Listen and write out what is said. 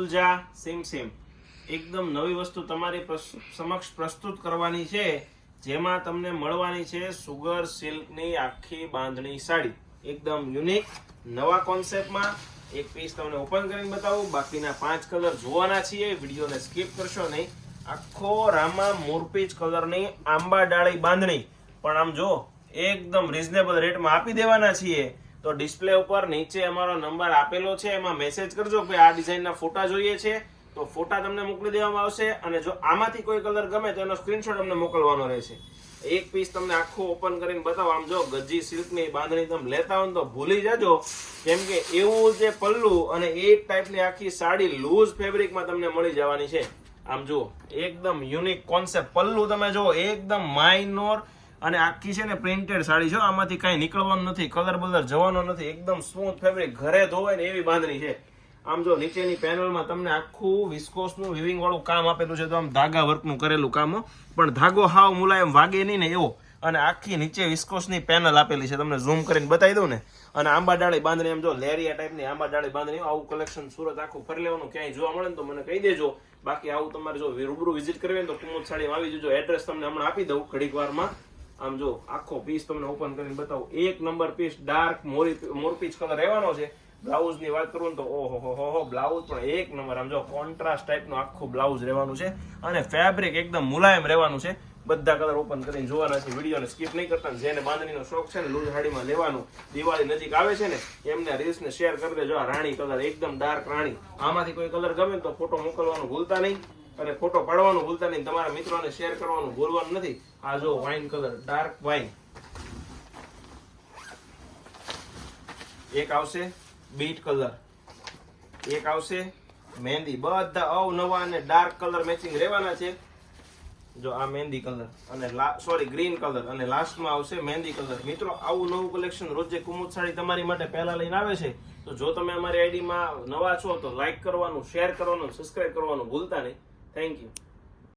ગુલજા sim એકદમ નવી વસ્તુ તમારી સમક્ષ પ્રસ્તુત કરવાની છે, જેમાં તમને મળવાની છે સુગર સિલ્કની આખી બાંધણી સાડી, એકદમ યુનિક નવા કોન્સેપ્ટમાં. એક પીસ તમને ઓપન કરીને બતાવું, બાકીના 5 કલર જોવાના છીએ, વિડીયોને સ્કીપ કરશો નહીં. આખો રામા મોરપીચ કલરની આંબા ડાળી બાંધણી, પણ આમ જો એકદમ રીઝનેબલ રેટમાં આપી દેવાના છીએ. તો ડિસ્પ્લે ઉપર નીચે અમારો નંબર આપેલો છે, એમાં મેસેજ કરજો કે આ ડિઝાઇનના ફોટા જોઈએ છે, તો ફોટા તમને મોકલી દેવામાં આવશે. અને જો આમાંથી કોઈ કલર ગમે તો એનો સ્ક્રીનશોટ અમને મોકલવાનો રહેશે. એક પીસ તમને આખું ઓપન કરીને બતાવો. આમ જો ગજી સિલ્કની બાંધણી તમે લેતા હો તો ભૂલી જાજો, કેમ કે એવું જે પલ્લું અને એ ટાઈપની આખી સાડી લૂઝ ફેબ્રિકમાં તમને મળી જવાની છે. આમ જુઓ એકદમ યુનિક કોન્સેપ્ટ. પલ્લું તમે જો એકદમ માઇનોર અને આખી છે ને પ્રિન્ટેડ સાડી છે, આમાંથી કાંઈ નીકળવાનું નથી, કલર બલર જવાનો નથી, એકદમ સ્મૂથ ફેબ્રિક, ઘરે ધોવાય ને એવી બાંધણી છે. આમ જો નીચેની પેનલમાં તમને આખું વિસ્કોસનું વિવિંગ વાળું કામ આપેલું છે, તો આમ ધાગા વર્કનું કરેલું કામ, પણ ધાગો હાવ મુલાયમ વાગે નહીં ને એવો. અને આખી નીચે વિસ્કોસની પેનલ આપેલી છે, તમને ઝૂમ કરીને બતાવી દઉં ને. અને આંબા ડાળી બાંધણી, આમ જો લેરિયા ટાઈપની આંબા ડાળી બાંધણી. આવું કલેક્શન સુરત આખું ફરી લેવાનું, ક્યાંય જોવા મળે ને તો મને કહી દેજો. બાકી આવું તમારે જો રૂબરૂ વિઝિટ કરવી હોય તો કુમુદ સાડીમાં આવી જજો. એડ્રેસ તમને હમણાં આપી દઉં ઘડીક વારમાં. આમ જો આખો પીસ તમને ઓપન કરીને બતાવું. એક નંબર પીસ ડાર્ક મોરપીચ કલર રહેવાનો છે. બ્લાઉઝ ની વાત કરું તો ઓહો બ્લાઉઝ પણ એક નંબર. આમ જો કોન્ટ્રાસ્ટ ટાઈપનું આખું બ્લાઉઝ રહેવાનું છે, અને ફેબ્રિક એકદમ મુલાયમ રહેવાનું છે. બધા કલર ઓપન કરીને જોવાના છે, વિડીયોને સ્કીપ નહીં કરતા. જેને બાંધણીનો શોખ છે ને લૂઝ સાડીમાં લેવાનું, દિવાળી નજીક આવે છે ને, એમને રીલ્સને શેર કરી દેજો. આ રાણી કલર એકદમ ડાર્ક રાણી, આમાંથી કોઈ કલર ગમે તો ફોટો મોકલવાનું ભૂલતા નહીં, અને ફોટો પાડવાનું ભૂલતા નહીં. તમારા મિત્રોને શેર કરવાનું ભૂલવાનું નથી. આ જો વાઇન કલર, ડાર્ક વાઇન. એક આવશે બીટ કલર, એક આવશે મહેંદી. બધા અવનવા અને ડાર્ક કલર મેચિંગ રહેવાના છે. જો આ મહેંદી કલર અને ગ્રીન કલર, અને લાસ્ટમાં આવશે મહેંદી કલર. મિત્રો આવું નવું કલેક્શન રોજે કુમુદ સાડી તમારી માટે પહેલા લઈને આવે છે. તો જો તમે અમારી આઈડીમાં નવા છો તો લાઈક કરવાનું, શેર કરવાનું, સબસ્ક્રાઇબ કરવાનું ભૂલતા નહીં. Thank you.